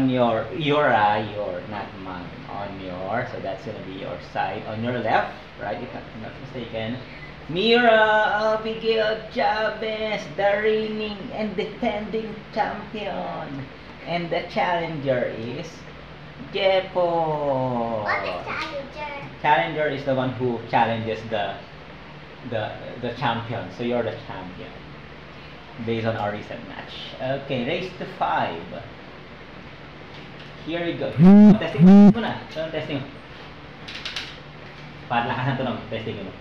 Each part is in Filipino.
your, not mine. On your, so that's gonna be your side. On your left, right? If I'm not mistaken. Mira Abigail Chavez, the reigning and defending champion. And the challenger is Jepo. What is challenger? Challenger is the one who challenges the champion. So you're the champion based on our recent match. Okay, race to 5. Here we go. Testing mo na. So, testing mo. Para lakasan to lang. Testing mo.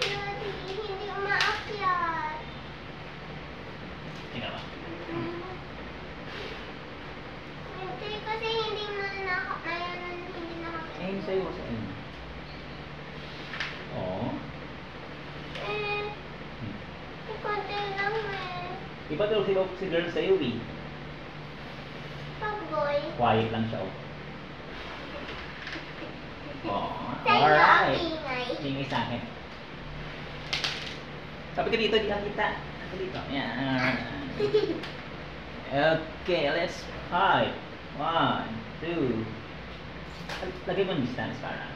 Hindi umaakyat. Tingnan mo. Hindi kasi hindi nakakaya. Ayun sa'yo. Saan? Oo. Konti lang eh. Iba tulog si girl sa'yo eh. Pagboy. Quiet lang siya. Oh. Sa'yo Alright. ingay. Ingay sa akin. Sabi ka dito, di ka kita. Sabi dito. Yan. Okay, let's fight. 1, 2. Lagay mo yung distance para.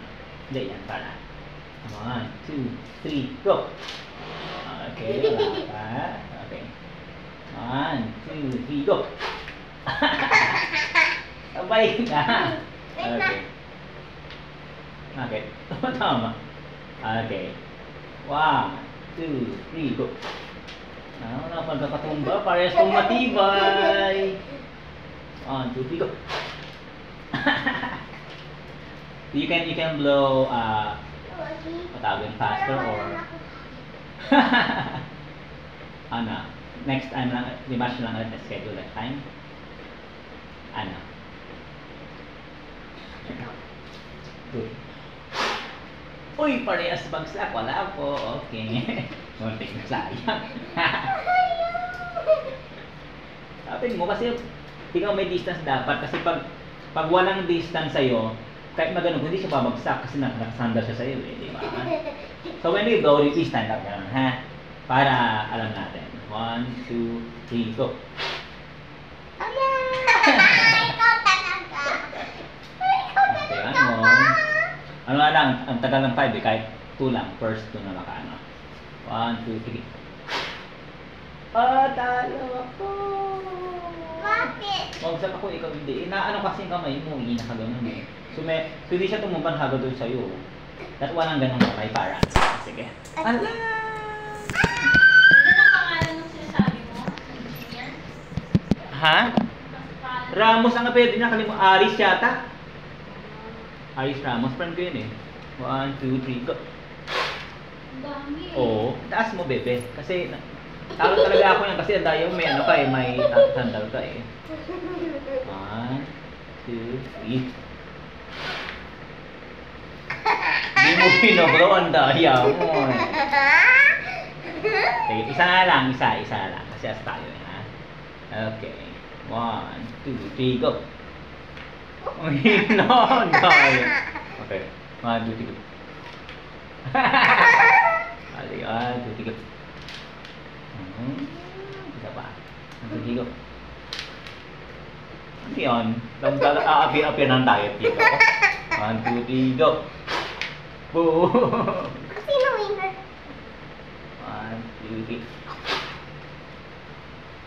Hindi, yan para. 1, 2, 3, go! Okay, wala pa. Okay. 1, 2, 3, go! Sabay na. Okay. Okay. Tama. Okay. 1, 2, 3, go! Wala pa nakatumba. Parehas kong matibay. 1, 2, 3, go! You can blow patawin faster or ano, next time lang, rematch lang ulit na schedule that time. Ano? Good. Uy, parehas bagsak. Wala po. Okay. Muntik na sayang. Sabi mo kasi tingnan may distance dapat kasi pag walang distance sa'yo, kahit maganon, hindi siya babagsak kasi nakasandal siya sa'yo eh, di ba? So when we blow, we stand up ganun, ha? Para alam natin. 1, 2, 3, go! Ikaw talaga. Okay, ano? Ano nga lang, ang tagal ng 5 eh, kahit 2 lang. First 2 na makaano. 1, 2, 3. Talo ako! Bakit? Magsak ako, ikaw hindi. Inaano kasi yung kamay mo, hindi nakaganon eh. So hindi siya tumumban hagod doon sa'yo. That walang ganun kamay para. Sige. Ala! Ano ang pangalan ng sinasabi mo? Yan? Ha? Ramos ang pwede na kalimutan. Aris yata. Aris Ramos. Friend ko yun eh. 1, 2, 3, go. Ang dami. Oo. Taas mo, bebe. Kasi talo talaga ako yan kasi dahil may ano ka eh. May sandal ka eh. 1, 2, 3. Hindi mo pinobro ang daya mo eh. Okay, isa nga lang. Isa lang. Kasi as tayo eh, ha? Okay. 1, 2, 3, go! Ang hino! Dahil. Okay. 1, 2, 3, go. Ali, 1, 2, 3, go. Isa pa. 1, 2, 3, go. Ano yun? Apir ng diet dito. 1, 2, 3, go! Boom! Sino winner? 1, 2, 3.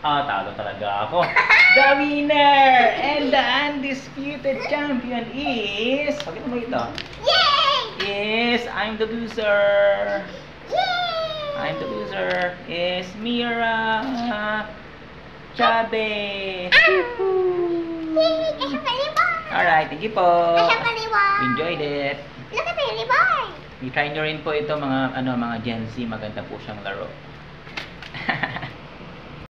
Talo talaga ako. The winner and the undisputed champion is... Pakita mo ito. Yay! Is... I'm the loser. Yay! I'm the loser. Is Mira Chavez. Yay! I have a reward! Alright, thank you po. I have a reward! Enjoyed it. Look at my reward! I-try nyo rin po ito mga Gen Z. Maganda po siyang laro.